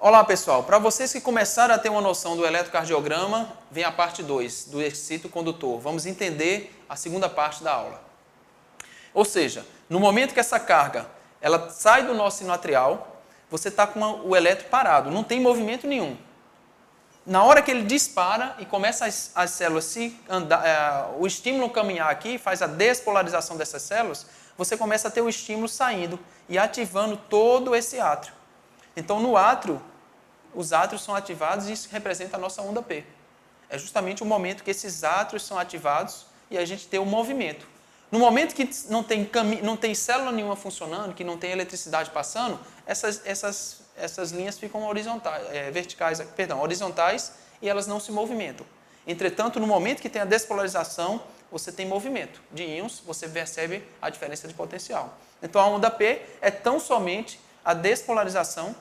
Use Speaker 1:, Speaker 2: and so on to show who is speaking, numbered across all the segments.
Speaker 1: Olá pessoal, para vocês que começaram a ter uma noção do eletrocardiograma, vem a parte 2, do excito condutor. Vamos entender a segunda parte da aula. Ou seja, no momento que essa carga ela sai do nosso sino atrial, você está com o elétron parado, não tem movimento nenhum. Na hora que ele dispara e começa as células o estímulo caminhar aqui, faz a despolarização dessas células, você começa a ter o estímulo saindo e ativando todo esse átrio. Então, no átrio, os átrios são ativados e isso representa a nossa onda P. É justamente o momento que esses átrios são ativados e a gente tem o movimento. No momento que não tem célula nenhuma funcionando, que não tem eletricidade passando, essas linhas ficam horizontais e elas não se movimentam. Entretanto, no momento que tem a despolarização, você tem movimento de íons, você percebe a diferença de potencial. Então, a onda P é tão somente a despolarização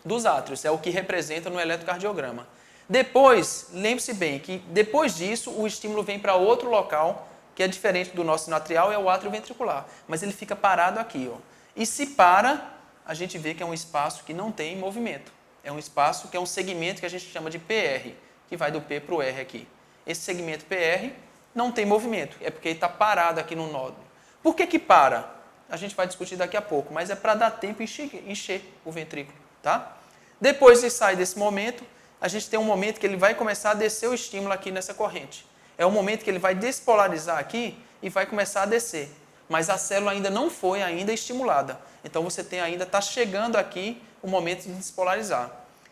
Speaker 1: dos átrios, é o que representa no eletrocardiograma. Depois, lembre-se bem que depois disso, o estímulo vem para outro local, que é diferente do nosso sino atrial, é o átrio ventricular. Mas ele fica parado aqui. Ó. E se para, a gente vê que é um espaço que não tem movimento. É um espaço que é um segmento que a gente chama de PR, que vai do P para o R aqui. Esse segmento PR não tem movimento, é porque ele está parado aqui no nódulo. Por que para? A gente vai discutir daqui a pouco, mas é para dar tempo encher o ventrículo. Tá? Depois de sair desse momento, a gente tem um momento que ele vai começar a descer o estímulo aqui nessa corrente. É o momento que ele vai despolarizar aqui e vai começar a descer. Mas a célula ainda não foi estimulada. Então você está chegando aqui o momento de despolarizar.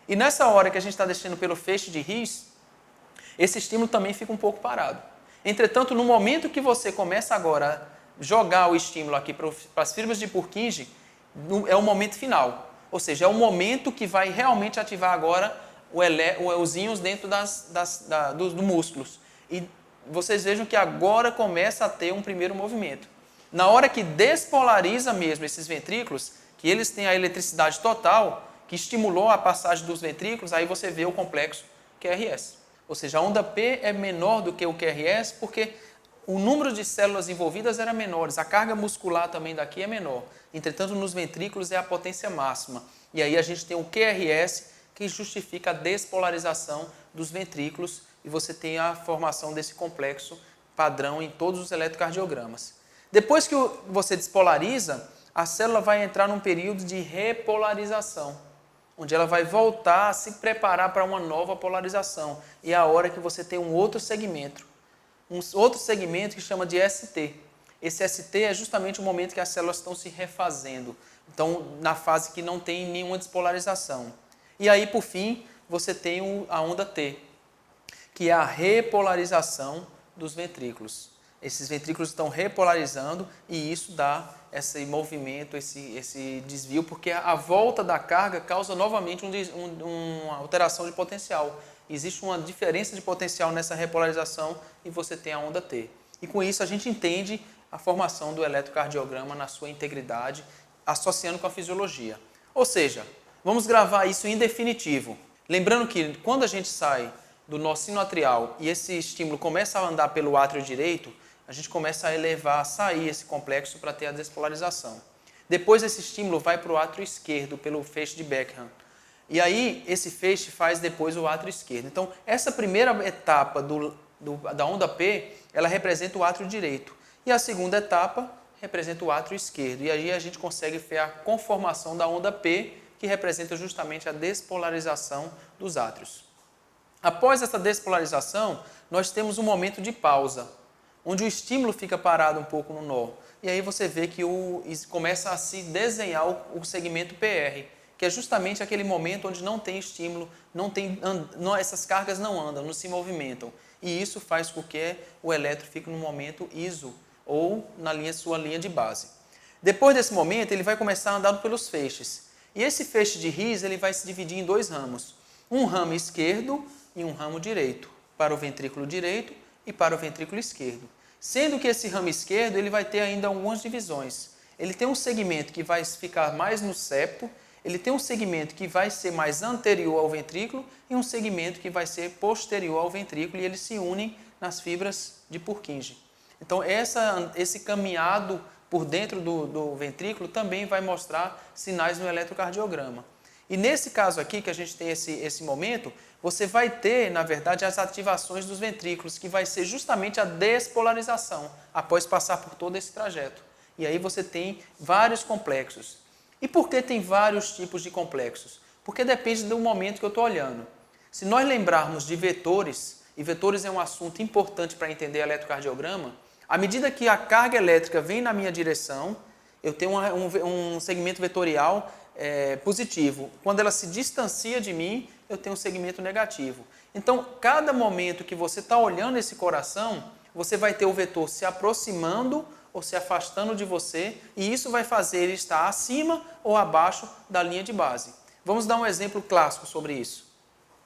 Speaker 1: E nessa hora que a gente está descendo pelo feixe de His, esse estímulo também fica um pouco parado. Entretanto, no momento que você começa agora a jogar o estímulo aqui para as fibras de Purkinje, é o momento final. Ou seja, é o momento que vai realmente ativar agora os íons dentro dos músculos. E vocês vejam que agora começa a ter um primeiro movimento. Na hora que despolariza mesmo esses ventrículos, que eles têm a eletricidade total, que estimulou a passagem dos ventrículos, aí você vê o complexo QRS. Ou seja, a onda P é menor do que o QRS porque o número de células envolvidas era menor, a carga muscular também daqui é menor. Entretanto, nos ventrículos é a potência máxima. E aí a gente tem o QRS, que justifica a despolarização dos ventrículos e você tem a formação desse complexo padrão em todos os eletrocardiogramas. Depois que você despolariza, a célula vai entrar num período de repolarização, onde ela vai voltar a se preparar para uma nova polarização. E é a hora que você tem um outro segmento que chama de ST. Esse ST é justamente o momento que as células estão se refazendo. Então, na fase que não tem nenhuma despolarização. E aí, por fim, você tem a onda T, que é a repolarização dos ventrículos. Esses ventrículos estão repolarizando e isso dá esse movimento, esse desvio, porque a volta da carga causa novamente uma alteração de potencial. Existe uma diferença de potencial nessa repolarização e você tem a onda T. E com isso a gente entende a formação do eletrocardiograma na sua integridade, associando com a fisiologia. Ou seja, vamos gravar isso em definitivo. Lembrando que quando a gente sai do nosso sino atrial e esse estímulo começa a andar pelo átrio direito, a gente começa a sair esse complexo para ter a despolarização. Depois esse estímulo vai para o átrio esquerdo, pelo feixe de Beckham. E aí, esse feixe faz depois o átrio esquerdo. Então, essa primeira etapa da onda P, ela representa o átrio direito. E a segunda etapa representa o átrio esquerdo. E aí a gente consegue ver a conformação da onda P, que representa justamente a despolarização dos átrios. Após essa despolarização, nós temos um momento de pausa, onde o estímulo fica parado um pouco no nó. E aí você vê que começa a se desenhar o segmento PR, que é justamente aquele momento onde não tem estímulo, essas cargas não andam, não se movimentam. E isso faz com que o elétron fique no momento ISO, ou na sua linha de base. Depois desse momento, ele vai começar a andar pelos feixes. E esse feixe de His ele vai se dividir em dois ramos. Um ramo esquerdo e um ramo direito, para o ventrículo direito e para o ventrículo esquerdo. Sendo que esse ramo esquerdo ele vai ter ainda algumas divisões. Ele tem um segmento que vai ficar mais no septo, ele tem um segmento que vai ser mais anterior ao ventrículo e um segmento que vai ser posterior ao ventrículo e eles se unem nas fibras de Purkinje. Então, esse caminhado por dentro do ventrículo também vai mostrar sinais no eletrocardiograma. E nesse caso aqui, que a gente tem esse momento, você vai ter, na verdade, as ativações dos ventrículos, que vai ser justamente a despolarização, após passar por todo esse trajeto. E aí você tem vários complexos. E por que tem vários tipos de complexos? Porque depende do momento que eu estou olhando. Se nós lembrarmos de vetores, e vetores é um assunto importante para entender eletrocardiograma, à medida que a carga elétrica vem na minha direção, eu tenho um segmento vetorial positivo. Quando ela se distancia de mim, eu tenho um segmento negativo. Então, cada momento que você está olhando esse coração, você vai ter o vetor se aproximando ou se afastando de você, e isso vai fazer ele estar acima ou abaixo da linha de base. Vamos dar um exemplo clássico sobre isso.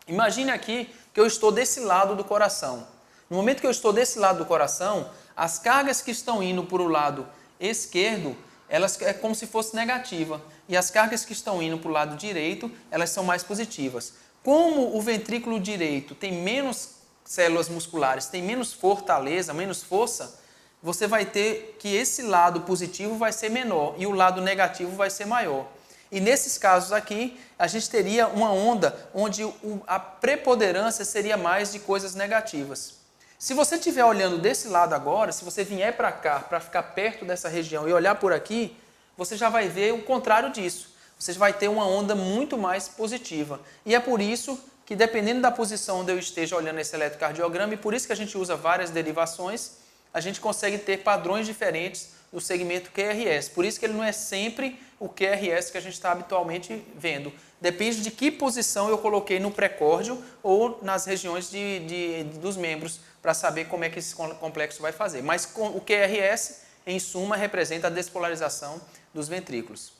Speaker 1: Imagine aqui que eu estou desse lado do coração. No momento que eu estou desse lado do coração, as cargas que estão indo para o lado esquerdo, elas é como se fosse negativa. E as cargas que estão indo para o lado direito, elas são mais positivas. Como o ventrículo direito tem menos células musculares, tem menos fortaleza, menos força, você vai ter que esse lado positivo vai ser menor e o lado negativo vai ser maior. E nesses casos aqui, a gente teria uma onda onde a preponderância seria mais de coisas negativas. Se você estiver olhando desse lado agora, se você vier para cá, para ficar perto dessa região e olhar por aqui, você já vai ver o contrário disso. Você vai ter uma onda muito mais positiva. E é por isso que, dependendo da posição onde eu esteja olhando esse eletrocardiograma, e por isso que a gente usa várias derivações, a gente consegue ter padrões diferentes do segmento QRS. Por isso que ele não é sempre o QRS que a gente está habitualmente vendo. Depende de que posição eu coloquei no pré-córdio ou nas regiões dos membros, para saber como é que esse complexo vai fazer. Mas o QRS, em suma, representa a despolarização dos ventrículos.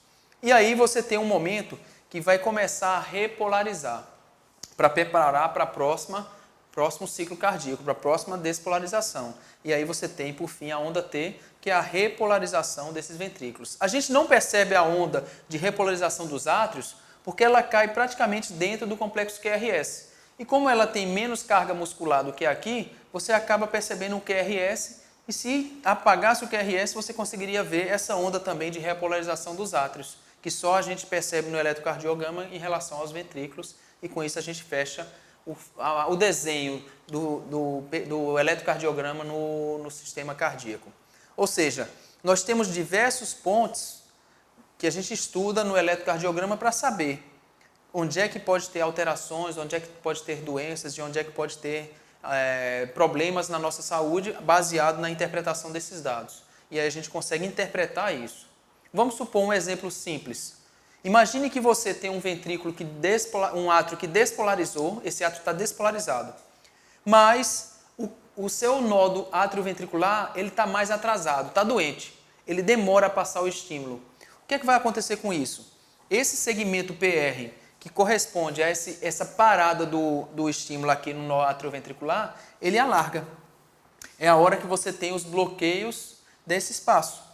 Speaker 1: E aí você tem um momento que vai começar a repolarizar, para preparar para próximo ciclo cardíaco, para a próxima despolarização. E aí você tem, por fim, a onda T, que é a repolarização desses ventrículos. A gente não percebe a onda de repolarização dos átrios, porque ela cai praticamente dentro do complexo QRS. E como ela tem menos carga muscular do que aqui, você acaba percebendo o QRS, e se apagasse o QRS, você conseguiria ver essa onda também de repolarização dos átrios, que só a gente percebe no eletrocardiograma em relação aos ventrículos, e com isso a gente fecha o desenho do eletrocardiograma no sistema cardíaco. Ou seja, nós temos diversos pontos que a gente estuda no eletrocardiograma para saber onde é que pode ter alterações, onde é que pode ter doenças, de onde é que pode ter problemas na nossa saúde, baseado na interpretação desses dados. E aí a gente consegue interpretar isso. Vamos supor um exemplo simples. Imagine que você tem um ventrículo, um átrio que despolarizou, esse átrio está despolarizado, mas o seu nódo atrioventricular está mais atrasado, está doente, ele demora a passar o estímulo. O que é que vai acontecer com isso? Esse segmento PR, que corresponde a essa parada do estímulo aqui no nó atrioventricular, ele alarga. É a hora que você tem os bloqueios desse espaço.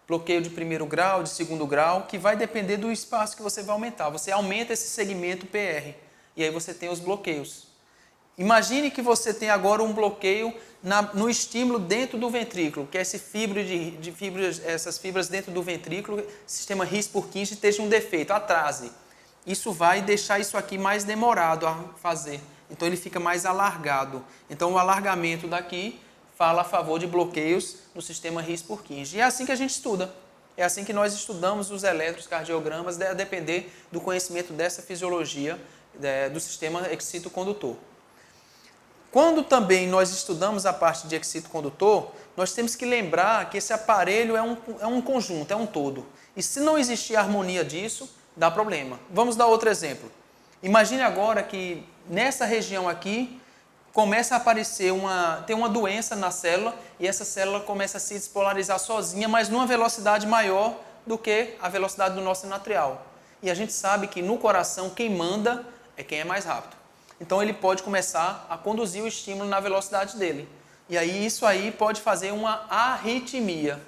Speaker 1: Bloqueio de primeiro grau, de segundo grau, que vai depender do espaço que você vai aumentar. Você aumenta esse segmento PR e aí você tem os bloqueios. Imagine que você tem agora um bloqueio no estímulo dentro do ventrículo, que é esse essas fibras dentro do ventrículo, sistema His-Purkinje, esteja um defeito, atrase. Isso vai deixar isso aqui mais demorado a fazer. Então ele fica mais alargado. Então o alargamento daqui fala a favor de bloqueios no sistema His-Purkinje. E é assim que a gente estuda. É assim que nós estudamos os eletrocardiogramas, a depender do conhecimento dessa fisiologia do sistema excitocondutor. Quando também nós estudamos a parte de excitocondutor, nós temos que lembrar que esse aparelho é um conjunto, é um todo. E se não existir harmonia disso, dá problema. Vamos dar outro exemplo. Imagine agora que nessa região aqui começa a aparecer tem uma doença na célula e essa célula começa a se despolarizar sozinha, mas numa velocidade maior do que a velocidade do nosso atrial. E a gente sabe que no coração quem manda é quem é mais rápido. Então ele pode começar a conduzir o estímulo na velocidade dele. E aí isso aí pode fazer uma arritmia,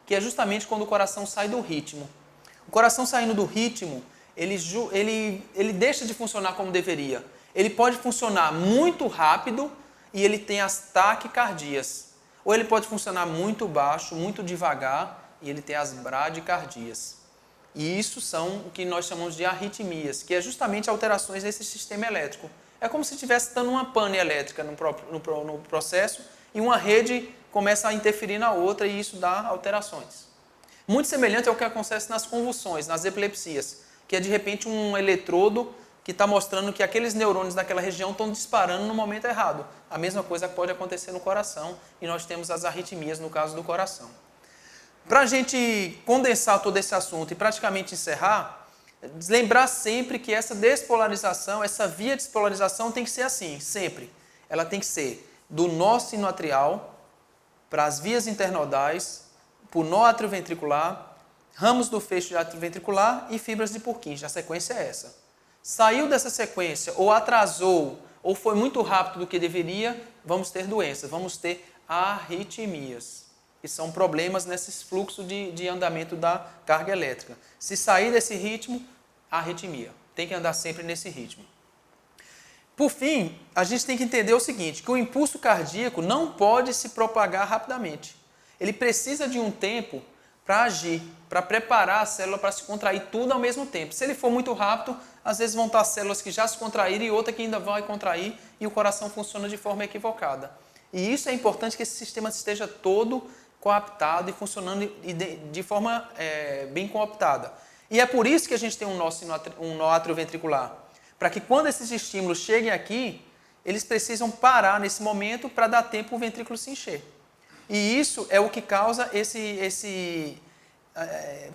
Speaker 1: que é justamente quando o coração sai do ritmo. O coração saindo do ritmo, ele deixa de funcionar como deveria. Ele pode funcionar muito rápido e ele tem as taquicardias. Ou ele pode funcionar muito baixo, muito devagar e ele tem as bradicardias. E isso são o que nós chamamos de arritmias, que é justamente alterações nesse sistema elétrico. É como se estivesse dando uma pane elétrica no processo e uma rede começa a interferir na outra e isso dá alterações. Muito semelhante ao que acontece nas convulsões, nas epilepsias, que é de repente um eletrodo que está mostrando que aqueles neurônios daquela região estão disparando no momento errado. A mesma coisa pode acontecer no coração e nós temos as arritmias no caso do coração. Para a gente condensar todo esse assunto e praticamente encerrar, lembrar sempre que essa despolarização, essa via de despolarização tem que ser assim, sempre. Ela tem que ser do nó sinoatrial para as vias internodais, para o nó atrioventricular, ramos do feixe atrioventricular e fibras de Purkinje. A sequência é essa. Saiu dessa sequência, ou atrasou, ou foi muito rápido do que deveria, vamos ter doenças, vamos ter arritmias, que são problemas nesses fluxos de andamento da carga elétrica. Se sair desse ritmo, arritmia. Tem que andar sempre nesse ritmo. Por fim, a gente tem que entender o seguinte, que o impulso cardíaco não pode se propagar rapidamente. Ele precisa de um tempo para agir, para preparar a célula para se contrair tudo ao mesmo tempo. Se ele for muito rápido, às vezes vão estar células que já se contraíram e outra que ainda vai contrair e o coração funciona de forma equivocada. E isso é importante que esse sistema esteja todo coaptado e funcionando de forma bem cooptada. E é por isso que a gente tem um nó atrioventricular. Para que quando esses estímulos cheguem aqui, eles precisam parar nesse momento para dar tempo o ventrículo se encher. E isso é o que causa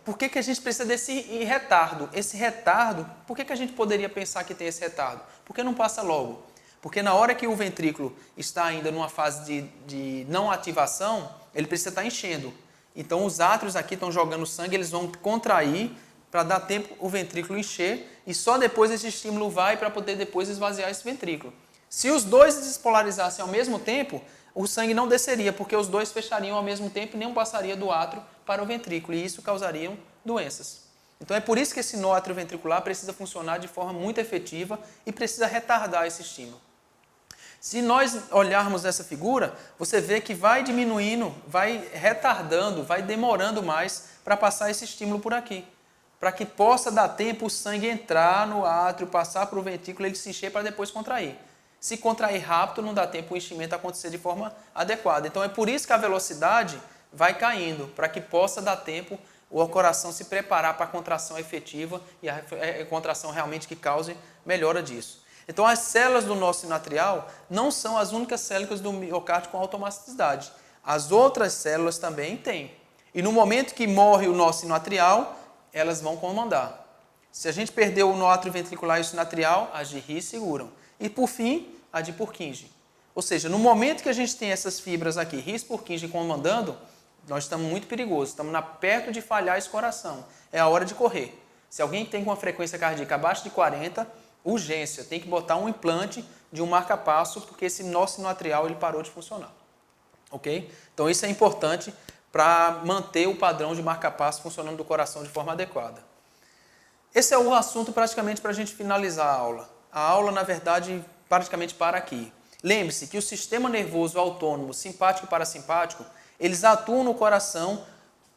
Speaker 1: por que a gente precisa desse retardo? Esse retardo, por que a gente poderia pensar que tem esse retardo? Porque não passa logo. Porque na hora que o ventrículo está ainda numa fase de não ativação, ele precisa estar enchendo. Então os átrios aqui estão jogando sangue, eles vão contrair para dar tempo o ventrículo encher e só depois esse estímulo vai para poder depois esvaziar esse ventrículo. Se os dois despolarizassem ao mesmo tempo, o sangue não desceria, porque os dois fechariam ao mesmo tempo e nem passaria do átrio para o ventrículo, e isso causaria doenças. Então é por isso que esse nó atrioventricular precisa funcionar de forma muito efetiva e precisa retardar esse estímulo. Se nós olharmos essa figura, você vê que vai diminuindo, vai retardando, vai demorando mais para passar esse estímulo por aqui. Para que possa dar tempo o sangue entrar no átrio, passar para o ventrículo, ele se encher para depois contrair. Se contrair rápido, não dá tempo o enchimento acontecer de forma adequada. Então é por isso que a velocidade vai caindo, para que possa dar tempo o coração se preparar para a contração efetiva e a contração realmente que cause melhora disso. Então as células do nó sinoatrial não são as únicas células do miocárdio com automaticidade. As outras células também têm. E no momento que morre o nó sinoatrial, elas vão comandar. Se a gente perdeu o nó atrioventricular e o sinoatrial, as de His seguram. E por fim, a de Purkinje. Ou seja, no momento que a gente tem essas fibras aqui, His, Purkinje comandando, nós estamos muito perigosos, estamos perto de falhar esse coração. É a hora de correr. Se alguém tem com uma frequência cardíaca abaixo de 40, urgência, tem que botar um implante de um marca-passo, porque esse nó sinoatrial ele parou de funcionar. Ok? Então isso é importante para manter o padrão de marca-passo funcionando do coração de forma adequada. Esse é o assunto praticamente para a gente finalizar a aula. A aula, na verdade, praticamente para aqui. Lembre-se que o sistema nervoso autônomo, simpático e parasimpático, eles atuam no coração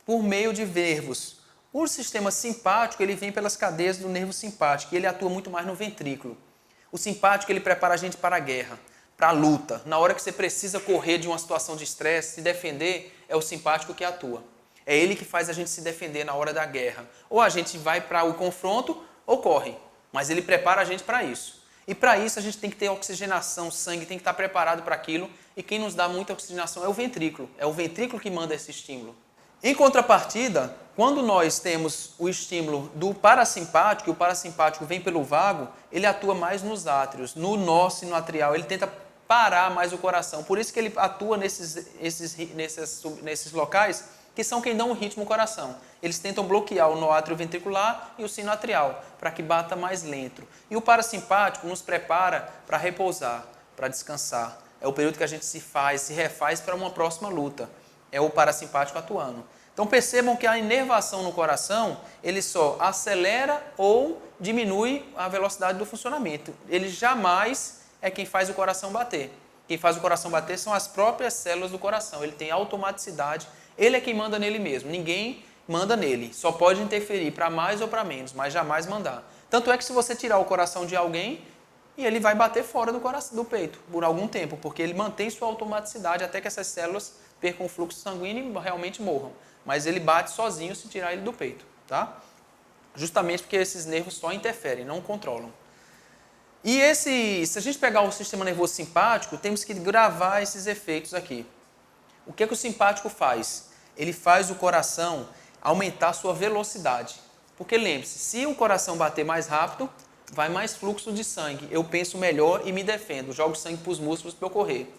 Speaker 1: por meio de nervos. O sistema simpático ele vem pelas cadeias do nervo simpático e ele atua muito mais no ventrículo. O simpático ele prepara a gente para a guerra, para a luta. Na hora que você precisa correr de uma situação de estresse, se defender, é o simpático que atua. É ele que faz a gente se defender na hora da guerra. Ou a gente vai para o confronto ou corre, mas ele prepara a gente para isso. E para isso a gente tem que ter oxigenação, o sangue tem que estar preparado para aquilo e quem nos dá muita oxigenação é o ventrículo. É o ventrículo que manda esse estímulo. Em contrapartida, quando nós temos o estímulo do parasimpático, e o parasimpático vem pelo vago, ele atua mais nos átrios, no nó sinoatrial, ele tenta parar mais o coração. Por isso que ele atua nesses locais que são quem dão o ritmo ao coração. Eles tentam bloquear o nó atrioventricular e o sinoatrial, para que bata mais lento. E o parasimpático nos prepara para repousar, para descansar. É o período que a gente se refaz para uma próxima luta. É o parasimpático atuando. Então percebam que a inervação no coração, ele só acelera ou diminui a velocidade do funcionamento. Ele jamais é quem faz o coração bater. Quem faz o coração bater são as próprias células do coração. Ele tem automaticidade, ele é quem manda nele mesmo. Ninguém manda nele. Só pode interferir para mais ou para menos, mas jamais mandar. Tanto é que se você tirar o coração de alguém, e ele vai bater fora do peito por algum tempo, porque ele mantém sua automaticidade até que essas células percam o fluxo sanguíneo e realmente morram. Mas ele bate sozinho se tirar ele do peito, tá? Justamente porque esses nervos só interferem, não controlam. E se a gente pegar o sistema nervoso simpático, temos que gravar esses efeitos aqui. O que o simpático faz? Ele faz o coração aumentar a sua velocidade. Porque lembre-se, se o coração bater mais rápido, vai mais fluxo de sangue. Eu penso melhor e me defendo. Jogo sangue para os músculos para eu correr.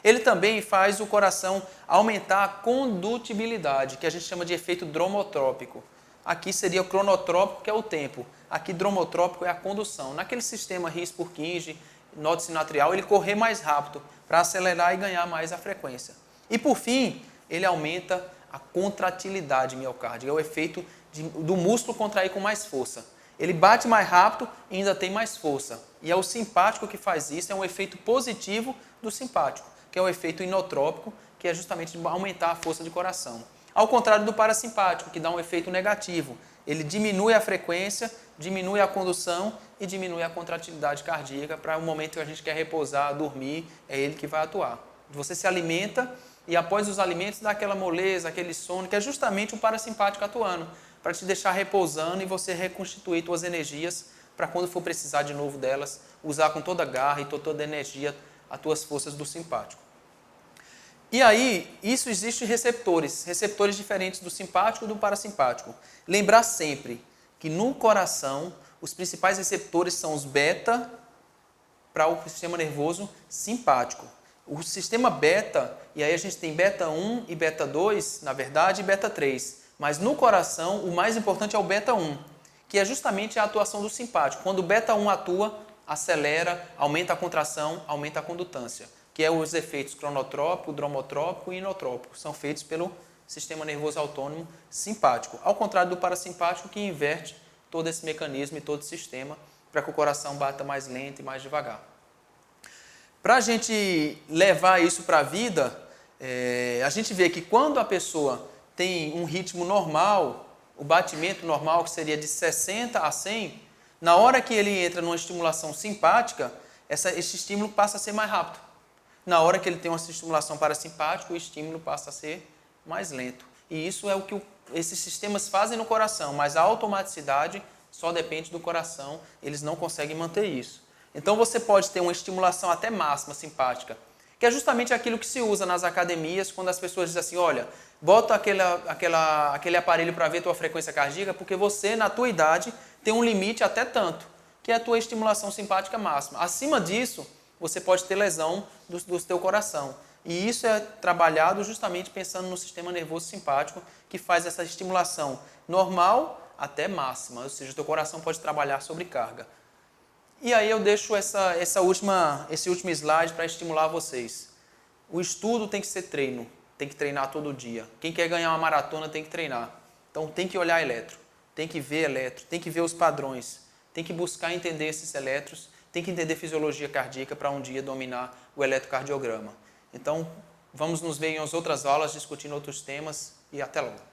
Speaker 1: Ele também faz o coração aumentar a condutibilidade, que a gente chama de efeito dromotrópico. Aqui seria o cronotrópico, que é o tempo. Aqui, dromotrópico é a condução. Naquele sistema His-Purkinje, nódulo sinoatrial, ele correr mais rápido para acelerar e ganhar mais a frequência. E, por fim, ele aumenta a contratilidade miocárdica. É o efeito do músculo contrair com mais força. Ele bate mais rápido e ainda tem mais força. E é o simpático que faz isso, é um efeito positivo do simpático, que é o efeito inotrópico, que é justamente aumentar a força de coração. Ao contrário do parasimpático, que dá um efeito negativo. Ele diminui a frequência, diminui a condução e diminui a contratilidade cardíaca para o momento que a gente quer repousar, dormir, é ele que vai atuar. Você se alimenta e após os alimentos dá aquela moleza, aquele sono, que é justamente o parasimpático atuando, para te deixar repousando e você reconstituir suas energias para quando for precisar de novo delas, usar com toda a garra e toda a energia as tuas forças do simpático. E aí, isso existe receptores diferentes do simpático e do parasimpático. Lembrar sempre que no coração, os principais receptores são os beta para o sistema nervoso simpático. O sistema beta, e aí a gente tem beta 1 e beta 2, na verdade, e beta 3. Mas no coração, o mais importante é o beta 1, que é justamente a atuação do simpático. Quando o beta 1 atua, acelera, aumenta a contração, aumenta a condutância, que é os efeitos cronotrópico, dromotrópico e inotrópico. São feitos pelo sistema nervoso autônomo simpático. Ao contrário do parasimpático, que inverte todo esse mecanismo e todo o sistema para que o coração bata mais lento e mais devagar. Para a gente levar isso para a vida, a gente vê que quando a pessoa tem um ritmo normal, o batimento normal, que seria de 60 a 100, na hora que ele entra numa estimulação simpática, esse estímulo passa a ser mais rápido. Na hora que ele tem uma estimulação parasimpática, o estímulo passa a ser mais lento. E isso é o que esses sistemas fazem no coração, mas a automaticidade só depende do coração, eles não conseguem manter isso. Então você pode ter uma estimulação até máxima simpática, que é justamente aquilo que se usa nas academias, quando as pessoas dizem assim, olha, bota aquele aparelho para ver a tua frequência cardíaca, porque você, na tua idade, tem um limite até tanto, que é a tua estimulação simpática máxima. Acima disso, você pode ter lesão do teu coração. E isso é trabalhado justamente pensando no sistema nervoso simpático, que faz essa estimulação normal até máxima, ou seja, o teu coração pode trabalhar sobre carga. E aí eu deixo esse último slide para estimular vocês. O estudo tem que ser treino, tem que treinar todo dia. Quem quer ganhar uma maratona tem que treinar. Então tem que olhar eletro, tem que ver eletro, tem que ver os padrões, tem que buscar entender esses eletros, tem que entender fisiologia cardíaca para um dia dominar o eletrocardiograma. Então vamos nos ver em outras aulas discutindo outros temas e até logo.